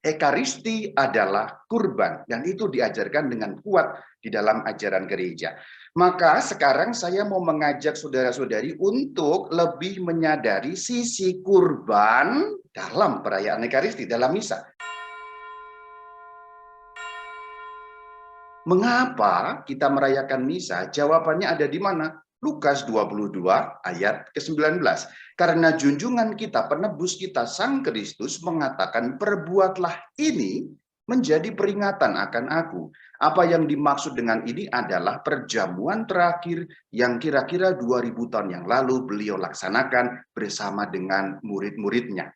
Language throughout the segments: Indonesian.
Ekaristi adalah kurban dan itu diajarkan dengan kuat di dalam ajaran gereja. Maka sekarang saya mau mengajak saudara-saudari untuk lebih menyadari sisi kurban dalam perayaan Ekaristi, dalam misa. Mengapa kita merayakan misa? Jawabannya ada di mana? Lukas 22 ayat ke-19. Karena junjungan kita, penebus kita, Sang Kristus mengatakan, perbuatlah ini menjadi peringatan akan aku. Apa yang dimaksud dengan ini adalah perjamuan terakhir yang kira-kira 2000 tahun yang lalu beliau laksanakan bersama dengan murid-muridnya.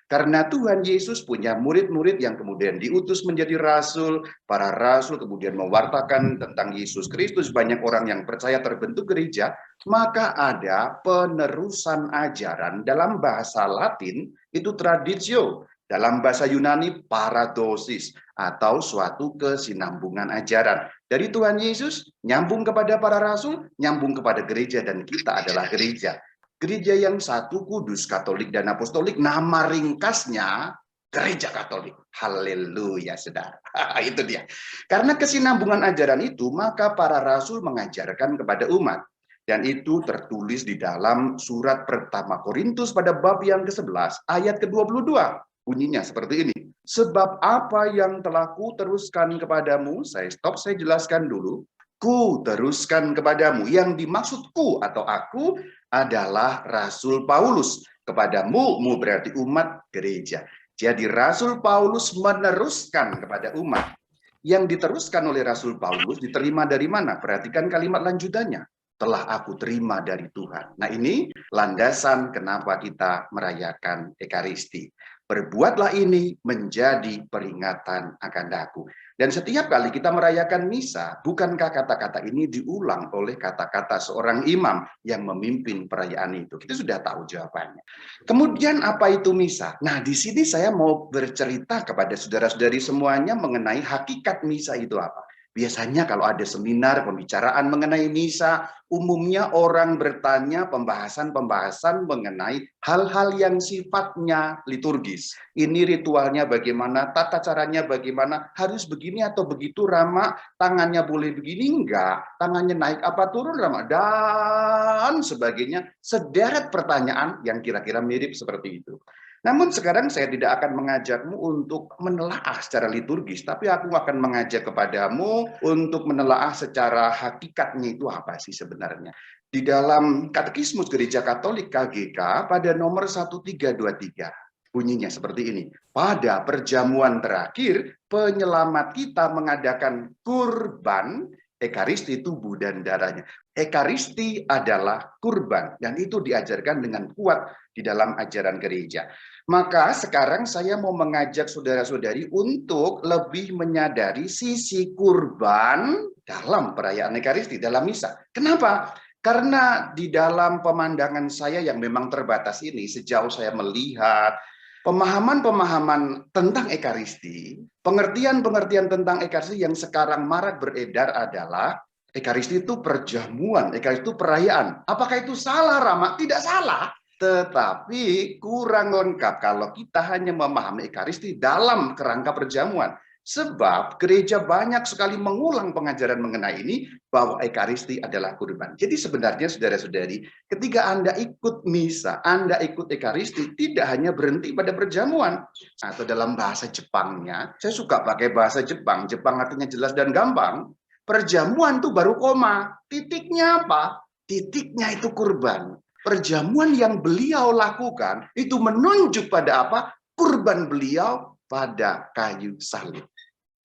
Karena Tuhan Yesus punya murid-murid yang kemudian diutus menjadi rasul, para rasul kemudian mewartakan tentang Yesus Kristus, banyak orang yang percaya terbentuk gereja, maka ada penerusan ajaran dalam bahasa Latin itu traditio, dalam bahasa Yunani paradosis atau suatu kesinambungan ajaran. Dari Tuhan Yesus nyambung kepada para rasul, nyambung kepada gereja dan kita adalah gereja. Gereja yang satu, kudus, katolik, dan apostolik, nama ringkasnya Gereja Katolik. Haleluya, saudara. Itu dia. Karena kesinambungan ajaran itu, maka para rasul mengajarkan kepada umat. Dan itu tertulis di dalam surat pertama Korintus pada bab yang ke-11, ayat ke-22. Bunyinya seperti ini. Sebab apa yang telah kuteruskan kepadamu, saya jelaskan dulu. Ku teruskan kepadamu. Yang dimaksud ku atau aku adalah Rasul Paulus. Kepadamu, mu berarti umat gereja. Jadi Rasul Paulus meneruskan kepada umat. Yang diteruskan oleh Rasul Paulus diterima dari mana? Perhatikan kalimat lanjutannya. Telah aku terima dari Tuhan. Nah, ini landasan kenapa kita merayakan Ekaristi. Perbuatlah ini menjadi peringatan akan aku. Dan setiap kali kita merayakan misa, bukankah kata-kata ini diulang oleh kata-kata seorang imam yang memimpin perayaan itu? Kita sudah tahu jawabannya. Kemudian apa itu misa? Nah, di sini saya mau bercerita kepada saudara-saudari semuanya mengenai hakikat misa itu apa. Biasanya kalau ada seminar pembicaraan mengenai misa, umumnya orang bertanya pembahasan-pembahasan mengenai hal-hal yang sifatnya liturgis. Ini ritualnya bagaimana, tata caranya bagaimana, harus begini atau begitu Rama, tangannya boleh begini enggak, tangannya naik apa turun Rama, dan sebagainya. Sederet pertanyaan yang kira-kira mirip seperti itu. Namun sekarang saya tidak akan mengajakmu untuk menelaah secara liturgis, tapi aku akan mengajak kepadamu untuk menelaah secara hakikatnya itu apa sih sebenarnya. Di dalam Katekismus Gereja Katolik KGK pada nomor 1323, bunyinya seperti ini. Pada perjamuan terakhir, penyelamat kita mengadakan kurban, Ekaristi tubuh dan darahnya. Ekaristi adalah kurban, dan itu diajarkan dengan kuat di dalam ajaran gereja. Maka sekarang saya mau mengajak saudara-saudari untuk lebih menyadari sisi kurban dalam perayaan Ekaristi, dalam misa. Kenapa? Karena di dalam pemandangan saya yang memang terbatas ini, sejauh saya melihat pemahaman-pemahaman tentang Ekaristi, pengertian-pengertian tentang Ekaristi yang sekarang marak beredar adalah Ekaristi itu perjamuan, Ekaristi itu perayaan. Apakah itu salah, Rama? Tidak salah. Tetapi kurang lengkap kalau kita hanya memahami Ekaristi dalam kerangka perjamuan. Sebab gereja banyak sekali mengulang pengajaran mengenai ini bahwa Ekaristi adalah kurban. Jadi sebenarnya saudara-saudari, ketika Anda ikut misa, Anda ikut Ekaristi, tidak hanya berhenti pada perjamuan. Atau dalam bahasa Jepangnya, saya suka pakai bahasa Jepang. Jepang artinya jelas dan gampang. Perjamuan itu baru koma. Titiknya apa? Titiknya itu kurban. Perjamuan yang beliau lakukan itu menunjuk pada apa? Kurban beliau pada kayu salib.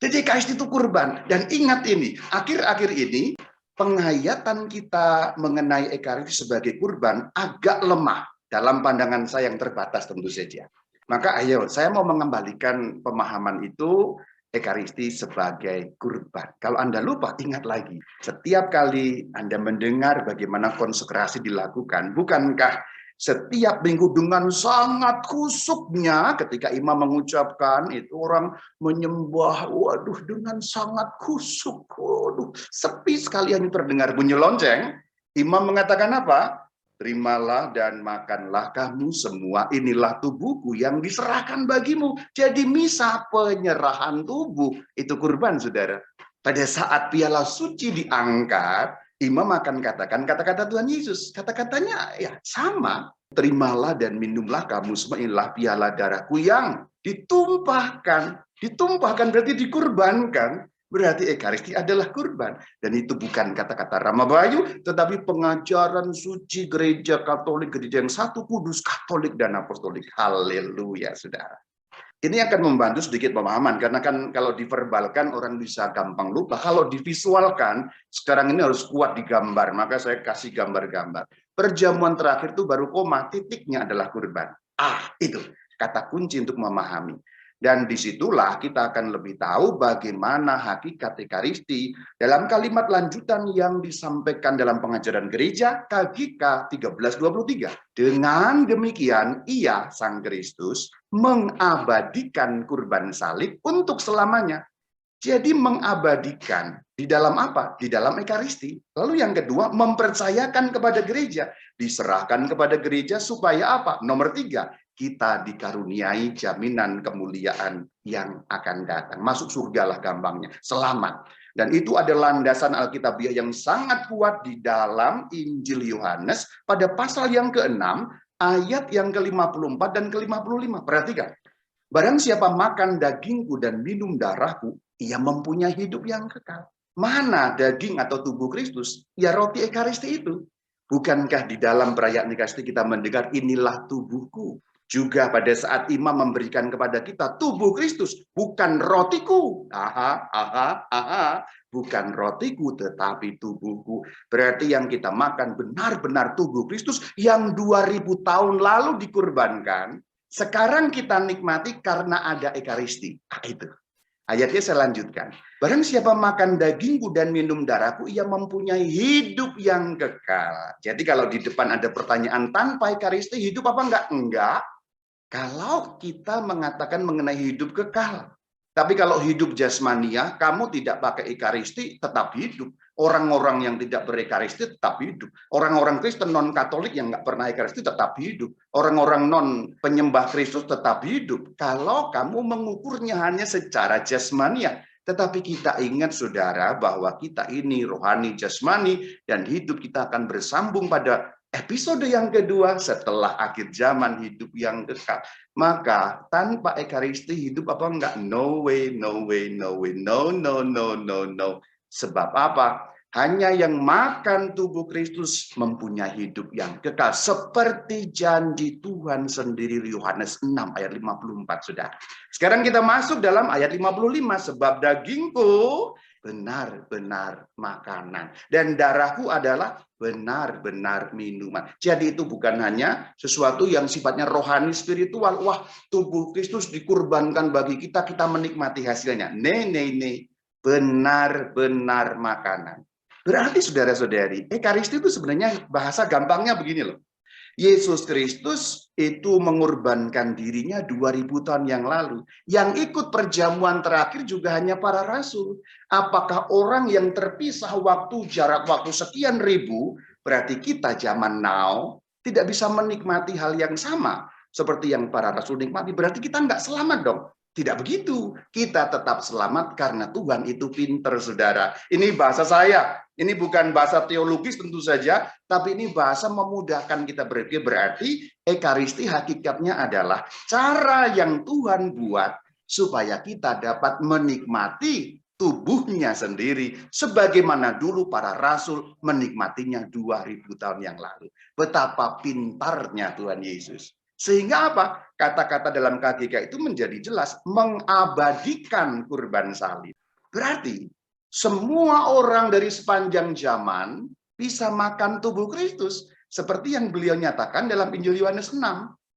Jadi Ekaristi itu kurban. Dan ingat ini, akhir-akhir ini penghayatan kita mengenai Ekaristi sebagai kurban agak lemah dalam pandangan saya yang terbatas tentu saja. Maka ayo, saya mau mengembalikan pemahaman itu Ekaristi sebagai kurban. Kalau Anda lupa, ingat lagi. Setiap kali Anda mendengar bagaimana konsekrasi dilakukan, bukankah setiap minggu dengan sangat kusuknya ketika imam mengucapkan itu orang menyembah, waduh dengan sangat kusuk, waduh sepi sekali hanya terdengar bunyi lonceng. Imam mengatakan apa? terimalah dan makanlah kamu semua, inilah tubuhku yang diserahkan bagimu. Jadi misa penyerahan tubuh, itu kurban, saudara. Pada saat piala suci diangkat, imam akan katakan kata-kata Tuhan Yesus. Kata-katanya ya sama. Terimalah dan minumlah kamu semua, inilah piala darahku yang ditumpahkan. Ditumpahkan berarti dikurbankan. Berarti Ekaristi adalah kurban. Dan itu bukan kata-kata Rama Bayu, tetapi pengajaran suci gereja Katolik, gereja yang satu, kudus, Katolik, dan Apostolik. Haleluya, saudara. Ini akan membantu sedikit pemahaman, karena kan kalau diverbalkan orang bisa gampang lupa. Kalau divisualkan, sekarang ini harus kuat digambar, maka saya kasih gambar-gambar. Perjamuan terakhir itu baru koma, titiknya adalah kurban. Itu kata kunci untuk memahami. Dan disitulah kita akan lebih tahu bagaimana hakikat Ekaristi dalam kalimat lanjutan yang disampaikan dalam pengajaran gereja KGK 1323. Dengan demikian, ia, Sang Kristus, mengabadikan kurban salib untuk selamanya. Jadi mengabadikan di dalam apa? Di dalam Ekaristi. Lalu yang kedua, mempercayakan kepada gereja. Diserahkan kepada gereja supaya apa? Nomor 3, kita dikaruniai jaminan kemuliaan yang akan datang. Masuk surga lah gampangnya, selamat. Dan itu ada landasan Alkitabiah yang sangat kuat di dalam Injil Yohanes pada pasal yang ke-6, ayat yang ke-54 dan ke-55. Perhatikan. Barang siapa makan dagingku dan minum darahku, ia mempunyai hidup yang kekal. Mana daging atau tubuh Kristus? Ya roti Ekaristi itu. Bukankah di dalam perayaan Ekaristi kita mendengar inilah tubuhku? Juga pada saat imam memberikan kepada kita tubuh Kristus, bukan rotiku. Bukan rotiku tetapi tubuhku. Berarti yang kita makan benar-benar tubuh Kristus yang 2000 tahun lalu dikurbankan. Sekarang kita nikmati karena ada Ekaristi. Itu. Ayatnya saya lanjutkan. Barang siapa makan dagingku dan minum darahku, ia mempunyai hidup yang kekal. Jadi kalau di depan ada pertanyaan tanpa Ekaristi, hidup apa enggak? Enggak. Kalau kita mengatakan mengenai hidup kekal. Tapi kalau hidup jasmania, kamu tidak pakai Ekaristi, tetap hidup. Orang-orang yang tidak berekaristi tetap hidup. Orang-orang Kristen non-Katolik yang nggak pernah Ekaristi tetap hidup. Orang-orang non-penyembah Kristus tetap hidup. Kalau kamu mengukurnya hanya secara jasmania. Tetapi kita ingat, saudara, bahwa kita ini rohani jasmani, dan hidup kita akan bersambung pada episode yang kedua setelah akhir zaman, hidup yang kekal. Maka tanpa Ekaristi hidup apa enggak? No way, no way, no way, no, no, no, no, no. Sebab apa? Hanya yang makan tubuh Kristus mempunyai hidup yang kekal. Seperti janji Tuhan sendiri, Yohanes 6 ayat 54, saudara. Sekarang kita masuk dalam ayat 55. Sebab dagingku benar-benar makanan, dan darahku adalah benar-benar minuman. Jadi itu bukan hanya sesuatu yang sifatnya rohani spiritual. Wah, tubuh Kristus dikurbankan bagi kita, kita menikmati hasilnya. Ne. Benar-benar makanan. Berarti saudara-saudari, Ekaristi itu sebenarnya bahasa gampangnya begini loh. Yesus Kristus itu mengorbankan dirinya 2000 tahun yang lalu. Yang ikut perjamuan terakhir juga hanya para rasul. Apakah orang yang terpisah waktu, jarak waktu sekian ribu, berarti kita zaman now tidak bisa menikmati hal yang sama seperti yang para rasul nikmati? Berarti kita nggak selamat dong. Tidak begitu. Kita tetap selamat karena Tuhan itu pinter, saudara. Ini bahasa saya. Ini bukan bahasa teologis tentu saja, tapi ini bahasa memudahkan kita berpikir. Berarti Ekaristi hakikatnya adalah cara yang Tuhan buat supaya kita dapat menikmati tubuhnya sendiri. Sebagaimana dulu para rasul menikmatinya 2000 tahun yang lalu. Betapa pintarnya Tuhan Yesus. Sehingga apa? Kata-kata dalam KGK itu menjadi jelas, mengabadikan kurban salib. Berarti semua orang dari sepanjang zaman bisa makan tubuh Kristus seperti yang beliau nyatakan dalam Injil Yohanes 6.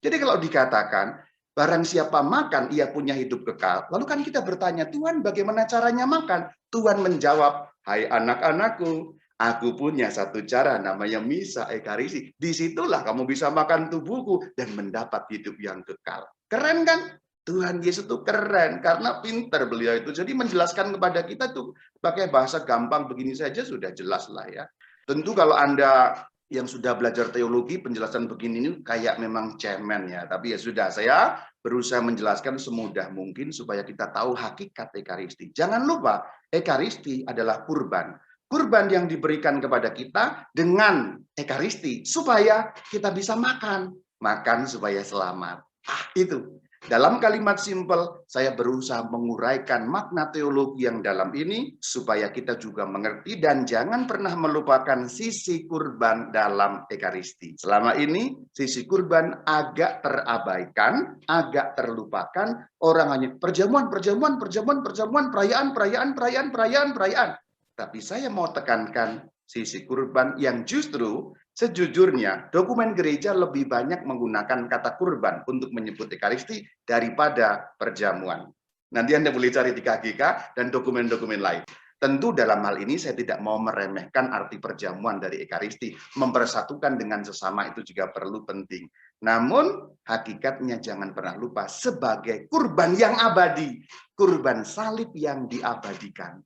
Jadi kalau dikatakan barang siapa makan ia punya hidup kekal, lalu kan kita bertanya, Tuhan bagaimana caranya makan? Tuhan menjawab, hai anak-anakku, aku punya satu cara namanya misa Ekaristi. Disitulah kamu bisa makan tubuhku dan mendapat hidup yang kekal. Keren kan? Tuhan Yesus itu keren karena pinter beliau itu. Jadi menjelaskan kepada kita tuh pakai bahasa gampang begini saja sudah jelas lah ya. Tentu kalau Anda Yang sudah belajar teologi, penjelasan begini ini kayak memang cemen ya. Tapi ya sudah, saya berusaha menjelaskan semudah mungkin supaya kita tahu hakikat Ekaristi. Jangan lupa, Ekaristi adalah kurban. Kurban yang diberikan kepada kita dengan Ekaristi supaya kita bisa makan. Makan supaya selamat. Itu. Dalam kalimat simpel, saya berusaha menguraikan makna teologi yang dalam ini supaya kita juga mengerti dan jangan pernah melupakan sisi kurban dalam Ekaristi. Selama ini, sisi kurban agak terabaikan, agak terlupakan. Orang hanya perjamuan, perayaan. Tapi saya mau tekankan sisi kurban yang justru sejujurnya, dokumen gereja lebih banyak menggunakan kata kurban untuk menyebut Ekaristi daripada perjamuan. Nanti Anda boleh cari di KGK dan dokumen-dokumen lain. Tentu dalam hal ini saya tidak mau meremehkan arti perjamuan dari Ekaristi. Mempersatukan dengan sesama itu juga perlu penting. Namun hakikatnya jangan pernah lupa sebagai kurban yang abadi. Kurban salib yang diabadikan.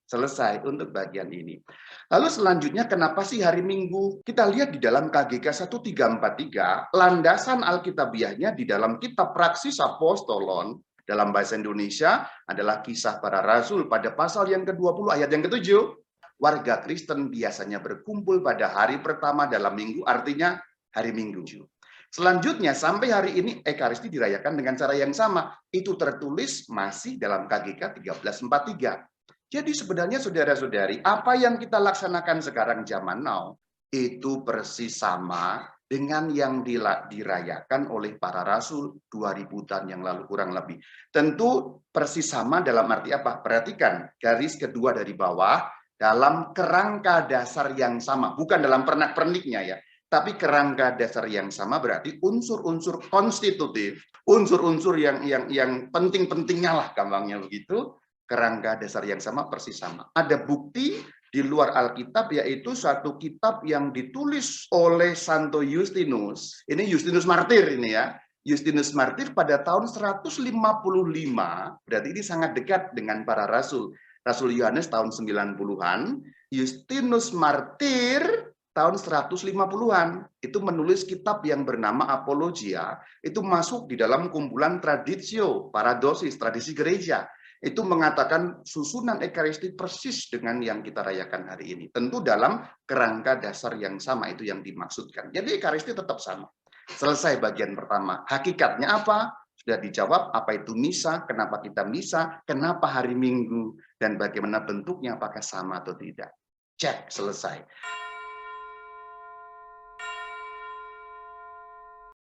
Selesai untuk bagian ini. Lalu selanjutnya kenapa sih hari Minggu? Kita lihat di dalam KGK 1343, landasan Alkitabiahnya di dalam kitab Praksis Apostolon, dalam bahasa Indonesia adalah Kisah Para Rasul pada pasal yang ke-20 ayat yang ke-7. Warga Kristen biasanya berkumpul pada hari pertama dalam minggu, artinya hari Minggu. Selanjutnya sampai hari ini Ekaristi dirayakan dengan cara yang sama. Itu tertulis masih dalam KGK 1343. Jadi sebenarnya saudara-saudari, apa yang kita laksanakan sekarang zaman now, itu persis sama dengan yang dirayakan oleh para rasul 2000 tahun yang lalu kurang lebih. Tentu persis sama dalam arti apa? Perhatikan garis kedua dari bawah, dalam kerangka dasar yang sama. Bukan dalam pernak-perniknya ya. Tapi kerangka dasar yang sama berarti unsur-unsur konstitutif, unsur-unsur yang penting-pentingnya lah gampangnya begitu, kerangka dasar yang sama persis sama. Ada bukti di luar Alkitab yaitu satu kitab yang ditulis oleh Santo Justinus. Ini Justinus Martir ini ya. Justinus Martir pada tahun 155, berarti ini sangat dekat dengan para rasul. Rasul Yohanes tahun 90-an, Justinus Martir tahun 150-an itu menulis kitab yang bernama Apologia, itu masuk di dalam kumpulan Traditio Paradosis, tradisi gereja. Itu mengatakan susunan Ekaristi persis dengan yang kita rayakan hari ini. Tentu dalam kerangka dasar yang sama, itu yang dimaksudkan. Jadi Ekaristi tetap sama. Selesai bagian pertama. Hakikatnya apa? Sudah dijawab, apa itu misa, kenapa kita misa, kenapa hari Minggu, dan bagaimana bentuknya, apakah sama atau tidak. Cek, selesai.